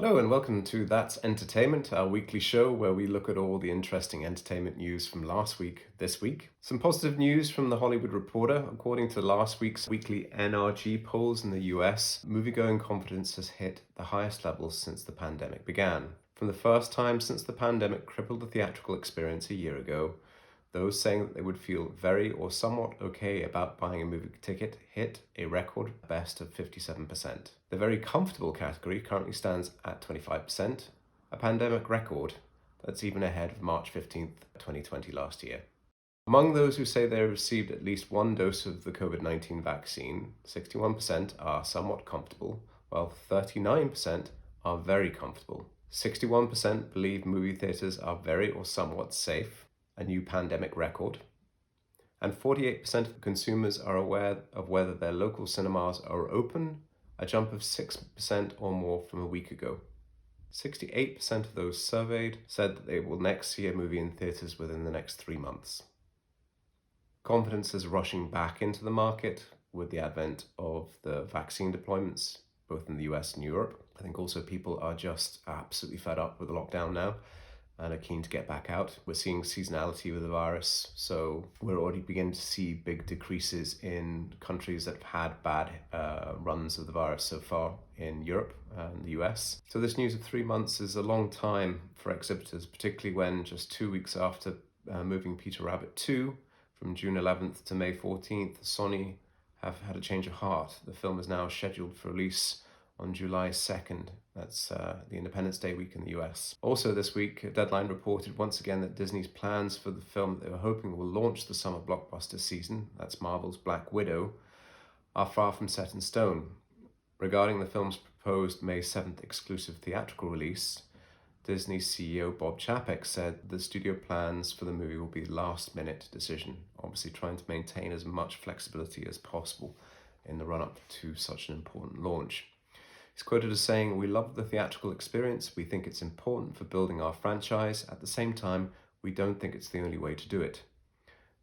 Hello and welcome to That's Entertainment, our weekly show where we look at all the interesting entertainment news from last week, this week. Some positive news from the Hollywood Reporter. According to last week's weekly NRG polls in the US, moviegoing confidence has hit the highest levels since the pandemic began. For the first time since the pandemic crippled the theatrical experience a year ago, those saying that they would feel very or somewhat okay about buying a movie ticket hit a record best of 57%. The very comfortable category currently stands at 25%, a pandemic record that's even ahead of March 15th, 2020 last year. Among those who say they have received at least one dose of the COVID-19 vaccine, 61% are somewhat comfortable, while 39% are very comfortable. 61% believe movie theaters are very or somewhat safe, a new pandemic record, and 48% of consumers are aware of whether their local cinemas are open, a jump of 6% or more from a week ago. 68% of those surveyed said that they will next see a movie in theaters within the next 3 months. Confidence is rushing back into the market with the advent of the vaccine deployments, both in the US and Europe. I think also people are just absolutely fed up with the lockdown now and are keen to get back out. We're seeing seasonality with the virus, so we're already beginning to see big decreases in countries that have had bad runs of the virus so far in Europe and the US. So this news of 3 months is a long time for exhibitors, particularly when just 2 weeks after moving Peter Rabbit 2 from June 11th to May 14th, Sony have had a change of heart. The film is now scheduled for release on July 2nd. That's the Independence Day week in the US. Also this week, Deadline reported once again that Disney's plans for the film that they were hoping will launch the summer blockbuster season, that's Marvel's Black Widow, are far from set in stone. Regarding the film's proposed May 7th exclusive theatrical release, Disney CEO Bob Chapek said the studio plans for the movie will be a last-minute decision, obviously trying to maintain as much flexibility as possible in the run-up to such an important launch. He's quoted as saying, "We love the theatrical experience. We think it's important for building our franchise. At the same time, we don't think it's the only way to do it.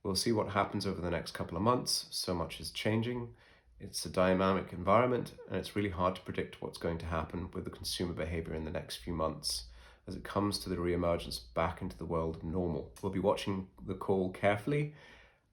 We'll see what happens over the next couple of months. So much is changing. It's a dynamic environment, and it's really hard to predict what's going to happen with the consumer behavior in the next few months as it comes to the reemergence back into the world of normal. We'll be watching the call carefully,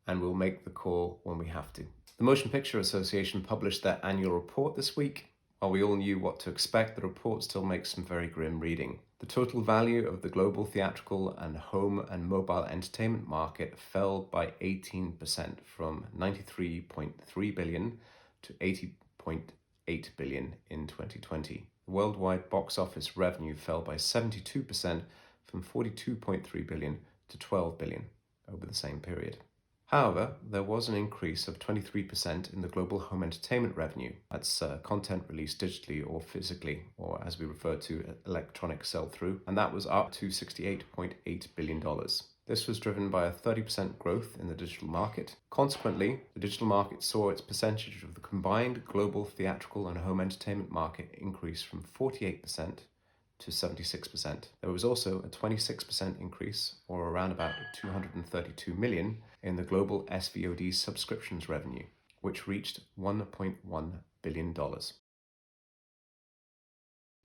and we'll make the call when we have to." The Motion Picture Association published their annual report this week. While we all knew what to expect, the report still makes some very grim reading. The total value of the global theatrical and home and mobile entertainment market fell by 18% from $93.3 billion to $80.8 billion in 2020. The worldwide box office revenue fell by 72% from $42.3 billion to $12 billion over the same period. However, there was an increase of 23% in the global home entertainment revenue. That's content released digitally or physically, or as we refer to, electronic sell-through, and that was up to $68.8 billion. This was driven by a 30% growth in the digital market. Consequently, the digital market saw its percentage of the combined global theatrical and home entertainment market increase from 48% to 76%. There was also a 26% increase, or around about 232 million, in the global SVOD subscriptions revenue, which reached $1.1 billion.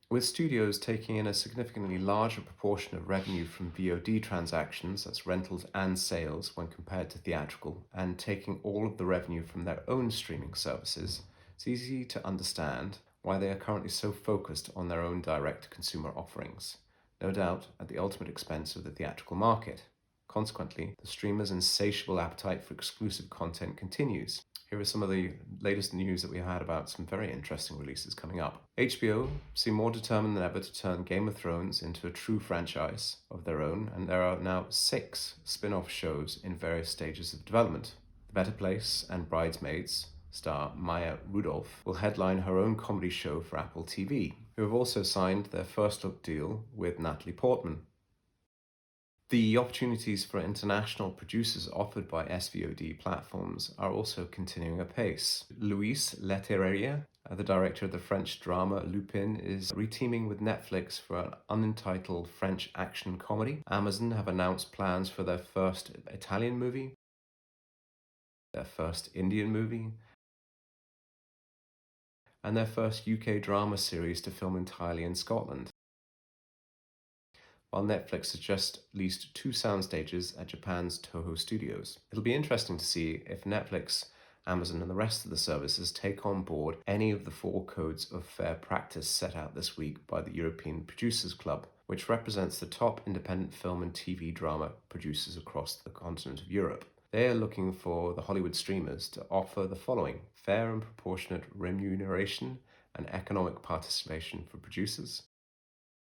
With studios taking in a significantly larger proportion of revenue from VOD transactions, that's rentals and sales, when compared to theatrical, and taking all of the revenue from their own streaming services, it's easy to understand why they are currently so focused on their own direct-to-consumer offerings, no doubt at the ultimate expense of the theatrical market. Consequently, the streamers' insatiable appetite for exclusive content continues. Here are some of the latest news that we had about some very interesting releases coming up. HBO seem more determined than ever to turn Game of Thrones into a true franchise of their own, and there are now 6 spin-off shows in various stages of development. The Better Place and Bridesmaids star Maya Rudolph will headline her own comedy show for Apple TV, who have also signed their first-look deal with Natalie Portman. The opportunities for international producers offered by SVOD platforms are also continuing apace. Luis Leterrier, the director of the French drama Lupin, is reteaming with Netflix for an unentitled French action comedy. Amazon have announced plans for their first Italian movie, their first Indian movie, and their first UK drama series to film entirely in Scotland. while Netflix has just leased 2 sound stages at Japan's Toho Studios. It'll be interesting to see if Netflix, Amazon, and the rest of the services take on board any of the 4 codes of fair practice set out this week by the European Producers Club, which represents the top independent film and TV drama producers across the continent of Europe. They are looking for the Hollywood streamers to offer the following: fair and proportionate remuneration and economic participation for producers,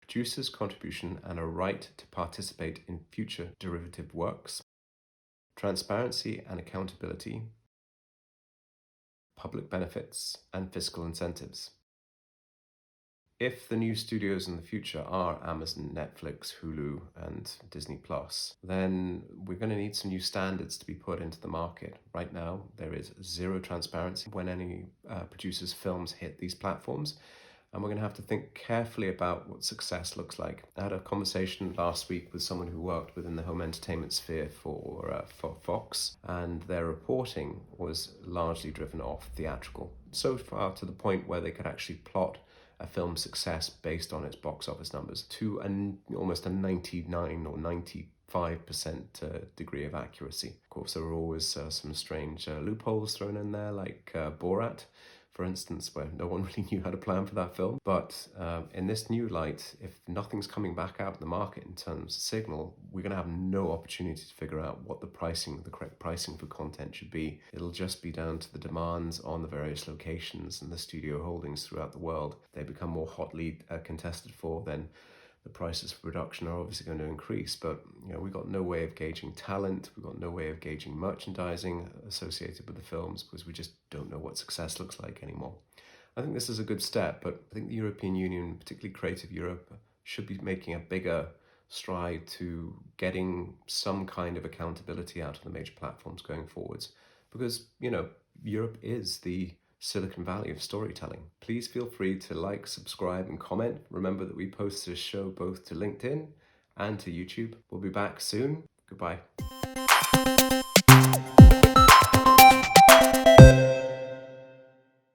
producers' contribution and a right to participate in future derivative works, transparency and accountability, public benefits, and fiscal incentives. If the new studios in the future are Amazon, Netflix, Hulu, and Disney Plus, then we're going to need some new standards to be put into the market. Right now, there is zero transparency when any producers' films hit these platforms, and we're going to have to think carefully about what success looks like. I had a conversation last week with someone who worked within the home entertainment sphere for Fox, and their reporting was largely driven off theatrical, so far to the point where they could actually plot a film's success based on its box office numbers to almost a 99 or 95% degree of accuracy. Of course, there were always some strange loopholes thrown in there, like Borat, for instance, where no one really knew how to plan for that film. But in this new light, if nothing's coming back out in the market in terms of signal, we're going to have no opportunity to figure out what the correct pricing for content should be. It'll just be down to the demands on the various locations and the studio holdings throughout the world. They become more hotly contested for, then the prices for production are obviously going to increase. But we've got no way of gauging talent, we've got no way of gauging merchandising associated with the films, because we just don't know what success looks like anymore. I think this is a good step, but I think the European Union, particularly Creative Europe, should be making a bigger stride to getting some kind of accountability out of the major platforms going forwards, because Europe is the Silicon Valley of storytelling. Please feel free to like, subscribe, and comment. Remember that we post this show both to LinkedIn and to YouTube. We'll be back soon. Goodbye.